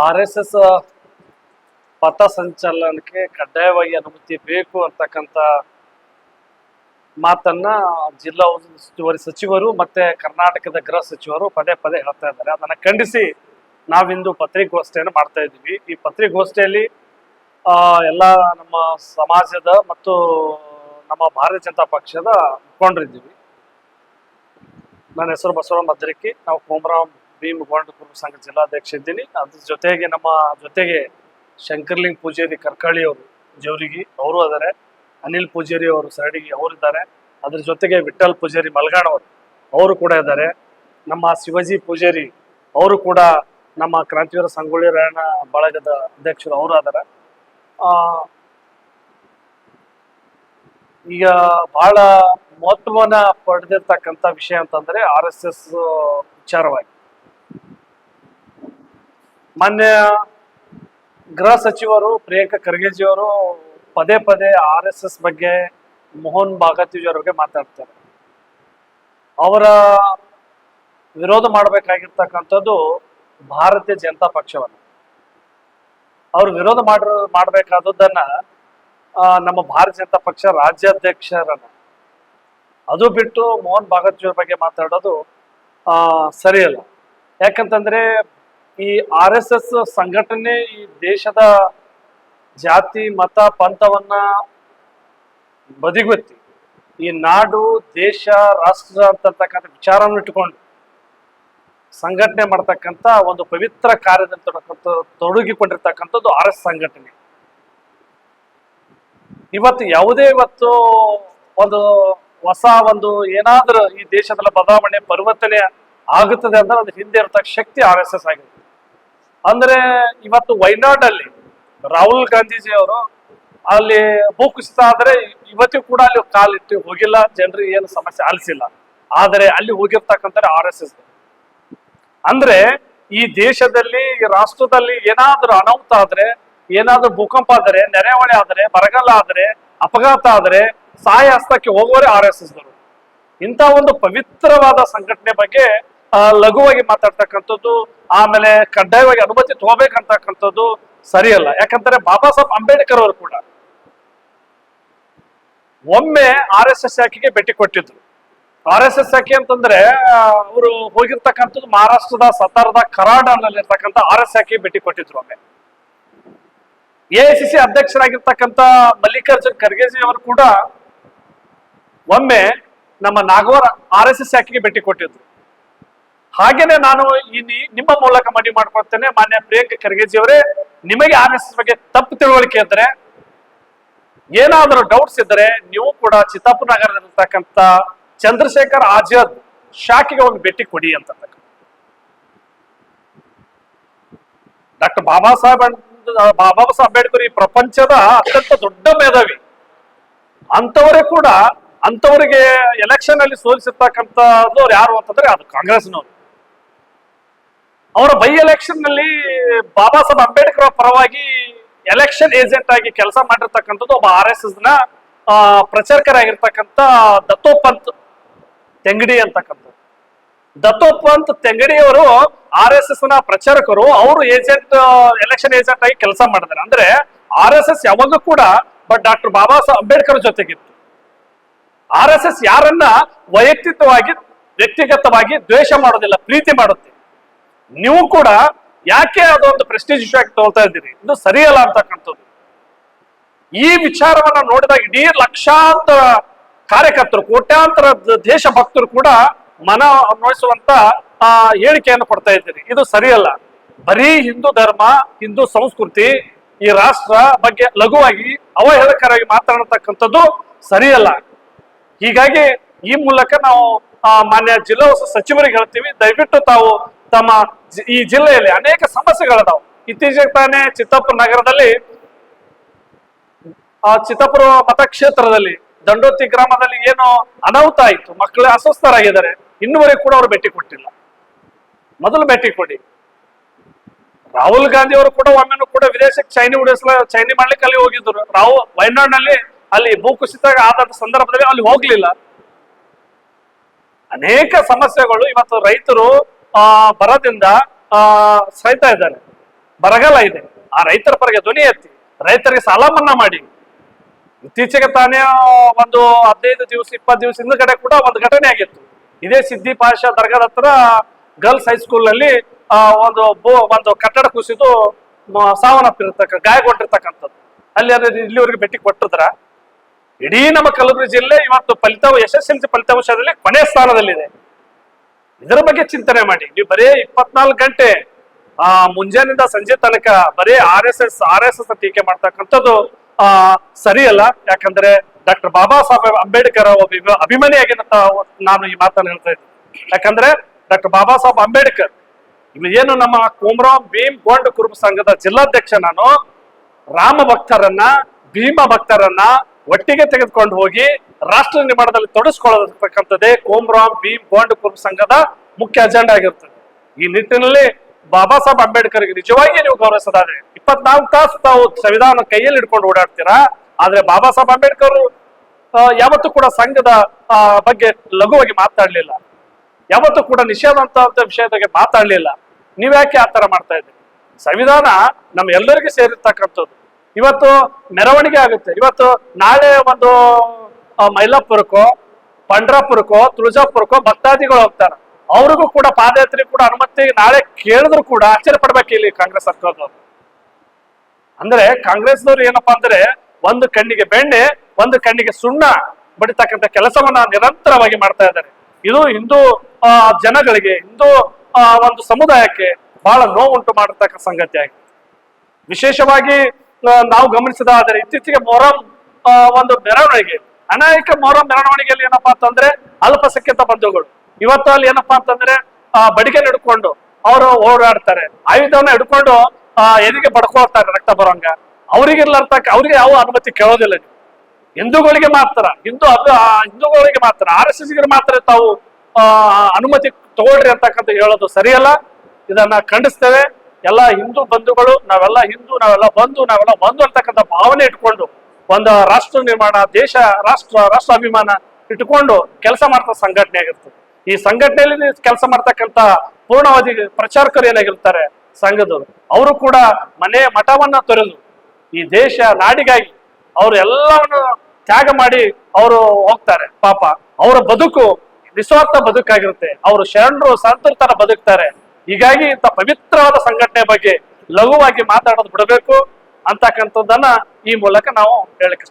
RSS ಪಥ ಸಂಚಲನಕ್ಕೆ ಕಡ್ಡಾಯವಾಗಿ ಅನುಮತಿ ಬೇಕು ಅಂತಕ್ಕಂಥ ಮಾತನ್ನ ಜಿಲ್ಲಾ ಉಸ್ತುವಾರಿ ಸಚಿವರು ಮತ್ತೆ ಕರ್ನಾಟಕದ ಗೃಹ ಸಚಿವರು ಪದೇ ಪದೇ ಹೇಳ್ತಾ ಇದ್ದಾರೆ. ಅದನ್ನ ಖಂಡಿಸಿ ನಾವಿಂದು ಪತ್ರಿಕಾಗೋಷ್ಠಿಯನ್ನು ಮಾಡ್ತಾ ಇದ್ದೀವಿ. ಈ ಪತ್ರಿಕಾಗೋಷ್ಠಿಯಲ್ಲಿ ಎಲ್ಲ ನಮ್ಮ ಸಮಾಜದ ಮತ್ತು ನಮ್ಮ ಭಾರತೀಯ ಜನತಾ ಪಕ್ಷದ ಮುಖಂಡರಿದ್ದೀವಿ. ನನ್ನ ಹೆಸರು ಬಸವರಾಮ ಮದ್ರಿಕಿ. ನಾವು ಕೋಮರಾಮ್ ಭೀಮ್ ಗೋಂಡ ಕುರುಬ ಸಂಘ ಜಿಲ್ಲಾಧ್ಯಕ್ಷ ಇದ್ದೀನಿ. ಅದ್ರ ಜೊತೆಗೆ ನಮ್ಮ ಜೊತೆಗೆ ಶಂಕರ್ಲಿಂಗ್ ಪೂಜಾರಿ ಕರ್ಕಳಿ ಅವರು ಜವರಿಗೆ ಅವರು ಅದಾರೆ, ಅನಿಲ್ ಪೂಜಾರಿ ಅವರು ಸರಡಿಗೆ ಅವರಿದ್ದಾರೆ. ಅದ್ರ ಜೊತೆಗೆ ವಿಠಲ್ ಪೂಜಾರಿ ಮಲ್ಗಾಣ್ ಅವರು ಕೂಡ ಇದ್ದಾರೆ. ನಮ್ಮ ಶಿವಾಜಿ ಪೂಜಾರಿ ಅವರು ಕೂಡ ನಮ್ಮ ಕ್ರಾಂತಿವೀರ ಸಂಗೊಳ್ಳಿ ರಾಯಣ್ಣ ಬಳಗದ ಅಧ್ಯಕ್ಷರು ಅವರು ಅದಾರ. ಈಗ ಬಹಳ ಮಹತ್ವವನ್ನ ಪಡೆದಿರ್ತಕ್ಕಂಥ ವಿಷಯ ಅಂತಂದ್ರೆ RSS ವಿಚಾರವಾಗಿ ಮಾನ್ಯ ಗೃಹ ಸಚಿವರು ಪ್ರಿಯಾಂಕಾ ಖರ್ಗೆಜಿ ಅವರು ಪದೇ ಪದೇ RSS ಬಗ್ಗೆ ಮೋಹನ್ ಭಾಗವತ್ ಬಗ್ಗೆ ಮಾತಾಡ್ತಾರೆ. ಅವರ ವಿರೋಧ ಮಾಡಬೇಕಾಗಿರ್ತಕ್ಕಂಥದ್ದು ಭಾರತೀಯ ಜನತಾ ಪಕ್ಷವನ್ನು. ಅವ್ರು ವಿರೋಧ ಮಾಡಬೇಕಾದದ್ದನ್ನ ನಮ್ಮ ಭಾರತೀಯ ಜನತಾ ಪಕ್ಷ ರಾಜ್ಯಾಧ್ಯಕ್ಷರನ್ನ, ಅದು ಬಿಟ್ಟು ಮೋಹನ್ ಭಾಗವತ್ ಬಗ್ಗೆ ಮಾತಾಡೋದು ಸರಿಯಲ್ಲ. ಯಾಕಂತಂದ್ರೆ ಈ RSS ಸಂಘಟನೆ ಈ ದೇಶದ ಜಾತಿ ಮತ ಪಂಥವನ್ನ ಬದಿಗೊತ್ತಿ ಈ ನಾಡು ದೇಶ ರಾಷ್ಟ್ರ ಅಂತಕ್ಕಂಥ ವಿಚಾರವನ್ನು ಇಟ್ಟುಕೊಂಡು ಸಂಘಟನೆ ಮಾಡ್ತಕ್ಕಂಥ ಒಂದು ಪವಿತ್ರ ಕಾರ್ಯದಲ್ಲಿ ತೊಡಗಿಕೊಂಡಿರ್ತಕ್ಕಂಥದ್ದು RSS ಸಂಘಟನೆ. ಇವತ್ತು ಒಂದು ಹೊಸ ಒಂದು ಏನಾದ್ರೂ ಈ ದೇಶದಲ್ಲಿ ಬದಲಾವಣೆ ಪರಿವರ್ತನೆ ಆಗುತ್ತದೆ ಅಂದ್ರೆ ಅದು ಹಿಂದೆ ಇರತಕ್ಕ ಶಕ್ತಿ RSS ಆಗಿದೆ. ಅಂದ್ರೆ ಇವತ್ತು ವಯನಾಡಲ್ಲಿ ರಾಹುಲ್ ಗಾಂಧೀಜಿ ಅವರು ಅಲ್ಲಿ ಭೂಕುಸಿತ ಆದ್ರೆ ಇವತ್ತಿಗೂ ಕೂಡ ಅಲ್ಲಿ ಕಾಲಿಟ್ಟು ಹೋಗಿಲ್ಲ, ಜನರಿಗೆ ಏನು ಸಮಸ್ಯೆ ಆಲಿಸಿಲ್ಲ. ಆದರೆ ಅಲ್ಲಿ ಹೋಗಿರ್ತಕ್ಕಂಥ RSS. ಅಂದ್ರೆ ಈ ದೇಶದಲ್ಲಿ ಈ ರಾಷ್ಟ್ರದಲ್ಲಿ ಏನಾದ್ರೂ ಅನಾಹುತ ಆದ್ರೆ, ಏನಾದ್ರೂ ಭೂಕಂಪ ಆದ್ರೆ, ನೆರೆಹೊಳೆ ಆದ್ರೆ, ಬರಗಾಲ ಆದ್ರೆ, ಅಪಘಾತ ಆದ್ರೆ ಸಹಾಯ ಹಸ್ತಕ್ಕೆ ಹೋಗುವವರೇ RSS ದವರು. ಇಂಥ ಒಂದು ಪವಿತ್ರವಾದ ಸಂಘಟನೆ ಬಗ್ಗೆ ಲಘುವಾಗಿ ಮಾತಾಡ್ತಕ್ಕಂಥದ್ದು, ಆಮೇಲೆ ಕಡ್ಡಾಯವಾಗಿ ಅನುಮತಿ ತಗೋಬೇಕಂತಕ್ಕಂಥದ್ದು ಸರಿಯಲ್ಲ. ಯಾಕಂದ್ರೆ ಬಾಬಾ ಸಾಹೇಬ್ ಅಂಬೇಡ್ಕರ್ ಅವರು ಕೂಡ ಒಮ್ಮೆ RSS ಶಾಖೆಗೆ ಭೇಟಿ ಕೊಟ್ಟಿದ್ರು. RSS ಶಾಖೆ ಅಂತಂದ್ರೆ ಅವರು ಹೋಗಿರ್ತಕ್ಕಂಥದ್ದು ಮಹಾರಾಷ್ಟ್ರದ ಸತಾರದ ಕರಾಡನಲ್ಲಿ ಇರ್ತಕ್ಕಂಥ RSS ಶಾಖೆಗೆ ಭೇಟಿ ಕೊಟ್ಟಿದ್ರು. ಒಮ್ಮೆ AICC ಅಧ್ಯಕ್ಷರಾಗಿರ್ತಕ್ಕಂಥ ಮಲ್ಲಿಕಾರ್ಜುನ್ ಖರ್ಗೆಜಿ ಅವರು ಕೂಡ ಒಮ್ಮೆ ನಮ್ಮ ನಾಗವಾರ RSS ಶಾಖೆಗೆ ಭೇಟಿ ಕೊಟ್ಟಿದ್ರು. ಹಾಗೇನೆ ನಾನು ನಿಮ್ಮ ಮೂಲಕ ಮನವಿ ಮಾಡ್ಕೊಳ್ತೇನೆ, ಮಾನ್ಯ ಪ್ರಿಯಾಂಕಾ ಖರ್ಗೆಜಿ ಅವರೇ, ನಿಮಗೆ RSS ಬಗ್ಗೆ ತಪ್ಪು ತಿಳುವಳಿಕೆ ಇದ್ರೆ, ಏನಾದರೂ ಡೌಟ್ಸ್ ಇದ್ರೆ ನೀವು ಕೂಡ ಚಿತ್ತಾಪುರ ನಗರದಲ್ಲಿರ್ತಕ್ಕಂಥ ಚಂದ್ರಶೇಖರ್ ಆಜಾದ್ ಶಾಖೆಗೆ ಒಂದು ಭೇಟಿ ಕೊಡಿ ಅಂತ. ಡಾಕ್ಟರ್ ಬಾಬಾ ಸಾಹೇಬ್ ಅಂಬೇಡ್ಕರ್ ಈ ಪ್ರಪಂಚದ ಅತ್ಯಂತ ದೊಡ್ಡ ಮೇಧಾವಿ. ಅಂತವರಿಗೆ ಎಲೆಕ್ಷನ್ ಅಲ್ಲಿ ಸೋಲಿಸಿರ್ತಕ್ಕಂಥವ್ರು ಯಾರು ಅಂತಂದ್ರೆ ಅದು ಕಾಂಗ್ರೆಸ್ನವರು. ಅವರ ಬೈ ಎಲೆಕ್ಷನ್ ನಲ್ಲಿ ಬಾಬಾ ಸಾಹೇಬ್ ಅಂಬೇಡ್ಕರ್ ಪರವಾಗಿ ಎಲೆಕ್ಷನ್ ಏಜೆಂಟ್ ಆಗಿ ಕೆಲಸ ಮಾಡಿರ್ತಕ್ಕಂಥದ್ದು ಒಬ್ಬ RSS ನ ಪ್ರಚಾರಕರಾಗಿರ್ತಕ್ಕಂಥ ದತ್ತೋಪಂತ್ ತೆಂಗಡಿ ಅಂತಕ್ಕಂಥದ್ದು. ದತ್ತೋಪಂತ್ ತೆಂಗಡಿಯವರು RSS ನ ಪ್ರಚಾರಕರು, ಅವರು ಎಲೆಕ್ಷನ್ ಏಜೆಂಟ್ ಆಗಿ ಕೆಲಸ ಮಾಡಿದ್ದಾರೆ. ಅಂದ್ರೆ RSS ಯಾವಾಗಲೂ ಕೂಡ ಡಾಕ್ಟರ್ ಬಾಬಾ ಸಾಹೇಬ್ ಅಂಬೇಡ್ಕರ್ ಜೊತೆಗಿತ್ತು. RSS ಯಾರನ್ನ ವ್ಯಕ್ತಿಗತವಾಗಿ ದ್ವೇಷ ಮಾಡೋದಿಲ್ಲ, ಪ್ರೀತಿ ಮಾಡುತ್ತೆ. ನೀವು ಕೂಡ ಯಾಕೆ ಅದೊಂದು ಪ್ರೆಸ್ಟೀಜ್ ಇಶ್ಯೂ ಆಗಿ ತಗೊಳ್ತಾ ಇದ್ದೀರಿ? ಇದು ಸರಿಯಲ್ಲ ಅಂತಕ್ಕಂಥದ್ದು. ಈ ವಿಚಾರವನ್ನ ನೋಡಿದಾಗ ಇಡೀ ಲಕ್ಷಾಂತರ ಕಾರ್ಯಕರ್ತರು, ಕೋಟ್ಯಾಂತರ ದೇಶ ಭಕ್ತರು ಕೂಡ ಮನ ನೋಯಿಸುವಂತ ಹೇಳಿಕೆಯನ್ನು ಕೊಡ್ತಾ ಇದ್ದೀರಿ. ಇದು ಸರಿಯಲ್ಲ. ಬರೀ ಹಿಂದೂ ಧರ್ಮ, ಹಿಂದೂ ಸಂಸ್ಕೃತಿ, ಈ ರಾಷ್ಟ್ರ ಬಗ್ಗೆ ಲಘುವಾಗಿ ಅವಹೇಳಕರಾಗಿ ಮಾತನಾಡತಕ್ಕಂಥದ್ದು ಸರಿಯಲ್ಲ. ಹೀಗಾಗಿ ಈ ಮೂಲಕ ನಾವು ಮಾನ್ಯ ಜಿಲ್ಲಾ ಸಚಿವರಿಗೆ ಹೇಳ್ತೀವಿ, ದಯವಿಟ್ಟು ತಾವು ತಮ್ಮ ಈ ಜಿಲ್ಲೆಯಲ್ಲಿ ಅನೇಕ ಸಮಸ್ಯೆಗಳಿದಾವೆ. ಇತ್ತೀಚೆಗೆ ತಾನೇ ಚಿತ್ತಾಪುರ ನಗರದಲ್ಲಿ ಚಿತ್ತಾಪುರ ಮತಕ್ಷೇತ್ರದಲ್ಲಿ ದಂಡೋತಿ ಗ್ರಾಮದಲ್ಲಿ ಏನೋ ಅನಾಹುತ ಆಯ್ತು, ಮಕ್ಕಳು ಅಸ್ವಸ್ಥರಾಗಿದ್ದಾರೆ. ಇನ್ನುವರೆಗೂ ಕೂಡ ಅವರು ಭೇಟಿ ಕೊಟ್ಟಿಲ್ಲ. ಮೊದಲು ಭೇಟಿ ಕೊಡಿ. ರಾಹುಲ್ ಗಾಂಧಿ ಅವರು ಕೂಡ ಒಮ್ಮೆನೂ ಕೂಡ ವಿದೇಶಕ್ಕೆ ಚೈನಿ ಮಾಡ್ಲಿಕ್ಕೆ ಅಲ್ಲಿ ಹೋಗಿದ್ರು. ವಯನಾಡ್ನಲ್ಲಿ ಅಲ್ಲಿ ಭೂಕುಸಿತ ಆದ ಸಂದರ್ಭದಲ್ಲಿ ಅಲ್ಲಿ ಹೋಗ್ಲಿಲ್ಲ. ಅನೇಕ ಸಮಸ್ಯೆಗಳು ಇವತ್ತು ರೈತರು ಬರದಿಂದ ಸಾಯ್ತಾ ಇದ್ದಾರೆ. ಬರಗಾಲ ಇದೆ, ಆ ರೈತರ ಪರಗೆ ಧ್ವನಿ ಎತ್ತಿ ರೈತರಿಗೆ ಸಾಲ ಮನ್ನಾ ಮಾಡಿ. ಇತ್ತೀಚೆಗೆ ತಾನೇ ಒಂದು 15 ದಿವಸ 20 ದಿವಸ ಹಿಂದ್ಗಡೆ ಕೂಡ ಒಂದು ಘಟನೆ ಆಗಿತ್ತು. ಇದೇ ಸಿದ್ದಿ ಪಾಷಾ ದರ್ಗಾದ ಹತ್ರ ಗರ್ಲ್ಸ್ ಹೈಸ್ಕೂಲ್ ನಲ್ಲಿ ಒಂದು ಕಟ್ಟಡ ಕುಸಿದು ಗಾಯಗೊಂಡಿರ್ತಕ್ಕಂಥದ್ದು. ಅಲ್ಲಿ ಇಲ್ಲಿವರೆಗೆ ಭೇಟಿ ಕೊಟ್ಟಿದ್ರ. ಇಡೀ ನಮ್ಮ ಕಲಬುರಗಿ ಜಿಲ್ಲೆ ಇವತ್ತು SSLC ಫಲಿತಾಂಶದಲ್ಲಿ ಕೊನೆ ಸ್ಥಾನದಲ್ಲಿದೆ. ಇದರ ಬಗ್ಗೆ ಚಿಂತನೆ ಮಾಡಿ. ನೀವು ಬರೀ 24 ಗಂಟೆ ಮುಂಜಾನಿಂದ ಸಂಜೆ ತನಕ ಬರೀ RSS ಟೀಕೆ ಮಾಡ್ತಕ್ಕಂಥದ್ದು ಸರಿಯಲ್ಲ. ಯಾಕಂದ್ರೆ ಡಾಕ್ಟರ್ ಬಾಬಾ ಸಾಹೇಬ್ ಅಂಬೇಡ್ಕರ್ ಅಭಿಮಾನಿಯಾಗಿನಂತ ನಾನು ಈ ಮಾತನ್ನು ಹೇಳ್ತಾ ಇದ್ದೀನಿ. ಯಾಕಂದ್ರೆ ಡಾಕ್ಟರ್ ಬಾಬಾ ಸಾಹೇಬ್ ಅಂಬೇಡ್ಕರ್ ಏನು ನಮ್ಮ ಕೋಮರಾಮ್ ಭೀಮ್ ಗೋಂಡ್ ಕುರುಬ ಸಂಘದ ಜಿಲ್ಲಾಧ್ಯಕ್ಷ, ನಾನು ರಾಮ ಭಕ್ತರನ್ನ ಭೀಮ ಭಕ್ತರನ್ನ ಒಟ್ಟಿಗೆ ತೆಗೆದುಕೊಂಡು ಹೋಗಿ ರಾಷ್ಟ್ರ ನಿರ್ಮಾಣದಲ್ಲಿ ತೊಡಗಿಸ್ಕೊಳ್ಳತಕ್ಕಂಥದ್ದೇ ಕೋಮರಾಮ್ ಭೀಮ್ ಗೋಂಡ್ ಕುರುಬ ಸಂಘದ ಮುಖ್ಯ ಅಜೆಂಡಾ ಆಗಿರ್ತದೆ. ಈ ನಿಟ್ಟಿನಲ್ಲಿ ಬಾಬಾ ಸಾಹೇಬ್ ಅಂಬೇಡ್ಕರ್ಗೆ ನಿಜವಾಗಿ ನೀವು ಗೌರವಿಸೋದಾದ್ರೆ 24 ತಾಸು ತಾವು ಸಂವಿಧಾನ ಕೈಯಲ್ಲಿ ಹಿಡ್ಕೊಂಡು ಓಡಾಡ್ತೀರಾ. ಆದ್ರೆ ಬಾಬಾ ಸಾಹೇಬ್ ಅಂಬೇಡ್ಕರ್ ಯಾವತ್ತೂ ಕೂಡ ಸಂಘದ ಬಗ್ಗೆ ಲಘುವಾಗಿ ಮಾತಾಡ್ಲಿಲ್ಲ, ಯಾವತ್ತೂ ಕೂಡ ನಿಷೇಧ ಅಂತ ವಿಷಯದ ಬಗ್ಗೆ ಮಾತಾಡ್ಲಿಲ್ಲ. ನೀವ್ಯಾಕೆ ಆತರ ಮಾಡ್ತಾ ಇದ್ದೀರಿ? ಸಂವಿಧಾನ ನಮ್ಮ ಎಲ್ಲರಿಗೂ ಸೇರಿರ್ತಕ್ಕಂಥದ್ದು. ಇವತ್ತು ಮೆರವಣಿಗೆ ಆಗುತ್ತೆ. ಇವತ್ತು ನಾಳೆ ಒಂದು ಮೈಲಾಪುರಕ್ಕೋ ಪಂಡ್ರಾಪುರಕ್ಕೋ ತುಳಜಾಪುರಕ್ಕೋ ಭಕ್ತಾದಿಗಳು ಹೋಗ್ತಾರೆ. ಅವ್ರಿಗೂ ಕೂಡ ಪಾದಯಾತ್ರೆ ಕೂಡ ಅನುಮತಿ ನಾಳೆ ಕೇಳಿದ್ರು ಕೂಡ ಆಶ್ಚರ್ಯ ಪಡ್ಬೇಕು ಇಲ್ಲಿ ಕಾಂಗ್ರೆಸ್ ಸರ್ಕಾರದವ್ರು. ಅಂದ್ರೆ ಕಾಂಗ್ರೆಸ್ನವ್ರು ಏನಪ್ಪಾ ಅಂದ್ರೆ ಒಂದು ಕಣ್ಣಿಗೆ ಬೆಣ್ಣೆ ಒಂದು ಕಣ್ಣಿಗೆ ಸುಣ್ಣ ಬಡಿತಕ್ಕಂಥ ಕೆಲಸವನ್ನ ನಿರಂತರವಾಗಿ ಮಾಡ್ತಾ ಇದ್ದಾರೆ. ಇದು ಹಿಂದೂ ಜನಗಳಿಗೆ, ಹಿಂದೂ ಒಂದು ಸಮುದಾಯಕ್ಕೆ ಬಹಳ ನೋವುಂಟು ಮಾಡಿರ್ತಕ್ಕ ಸಂಗತಿ ಆಗಿದೆ. ವಿಶೇಷವಾಗಿ ನಾವು ಗಮನಿಸಿದಾದರೆ ಇತ್ತೀಚೆಗೆ ಮೊಹರಂ ಒಂದು ಮೆರವಣಿಗೆ, ಅನೇಕ ಮೊಹರಂ ಮೆರವಣಿಗೆಯಲ್ಲಿ ಏನಪ್ಪಾ ಅಂತಂದ್ರೆ ಅಲ್ಪಸಂಖ್ಯಾತ ಬಂಧುಗಳು ಇವತ್ತು ಅಲ್ಲಿ ಏನಪ್ಪಾ ಅಂತಂದ್ರೆ ಬಡಿಗೆ ಹಿಡ್ಕೊಂಡು ಅವರು ಓಡಾಡ್ತಾರೆ, ಆಯುಧವನ್ನ ಹಿಡ್ಕೊಂಡು ಎದಿಗೆ ಬಡ್ಕೊಳ್ತಾರೆ ರಕ್ತ ಬರೋಂಗ. ಅವ್ರಿಗೆ ಯಾವ ಅನುಮತಿ ಕೇಳೋದಿಲ್ಲ. ನೀವು ಹಿಂದೂಗಳಿಗೆ ಮಾತ್ರ ಹಿಂದೂಗಳಿಗೆ ಮಾತ್ರ RSS ಮಾತ್ರ ತಾವು ಅನುಮತಿ ತಗೊಳ್ರಿ ಅಂತಕ್ಕಂಥ ಹೇಳೋದು ಸರಿಯಲ್ಲ. ಇದನ್ನ ಖಂಡಿಸ್ತೇವೆ. ಎಲ್ಲ ಹಿಂದೂ ಬಂಧುಗಳು ನಾವೆಲ್ಲ ಹಿಂದೂ, ನಾವೆಲ್ಲ ಬಂಧು ಅಂತಕ್ಕಂಥ ಭಾವನೆ ಇಟ್ಕೊಂಡು ಒಂದು ರಾಷ್ಟ್ರ ನಿರ್ಮಾಣ, ರಾಷ್ಟ್ರ ಅಭಿಮಾನ ಇಟ್ಕೊಂಡು ಕೆಲಸ ಮಾಡ್ತಾ ಸಂಘಟನೆ ಆಗಿರ್ತದೆ. ಈ ಸಂಘಟನೆಯಲ್ಲಿ ಕೆಲಸ ಮಾಡ್ತಕ್ಕಂಥ ಪೂರ್ಣಾವಧಿ ಪ್ರಚಾರಕರು ಏನಾಗಿರ್ತಾರೆ ಸಂಘದವರು, ಅವರು ಕೂಡ ಮಠವನ್ನ ತೊರೆದು ಈ ದೇಶ ನಾಡಿಗಾಗಿ ಅವರು ಎಲ್ಲವನ್ನು ತ್ಯಾಗ ಮಾಡಿ ಅವರು ಹೋಗ್ತಾರೆ. ಪಾಪ ಅವರ ಬದುಕು ನಿಸ್ವಾರ್ಥ ಬದುಕಾಗಿರುತ್ತೆ. ಅವರು ಶರಣರು ಸಂತರ ತರ ಬದುಕ್ತಾರೆ. ಹೀಗಾಗಿ ಇಂಥ ಪವಿತ್ರವಾದ ಸಂಘಟನೆ ಬಗ್ಗೆ ಲಘುವಾಗಿ ಮಾತಾಡೋದು ಬಿಡಬೇಕು ಅಂತಕ್ಕಂಥದ್ದನ್ನ ಈ ಮೂಲಕ ನಾವು ಹೇಳಲಿಕ್ಕೆ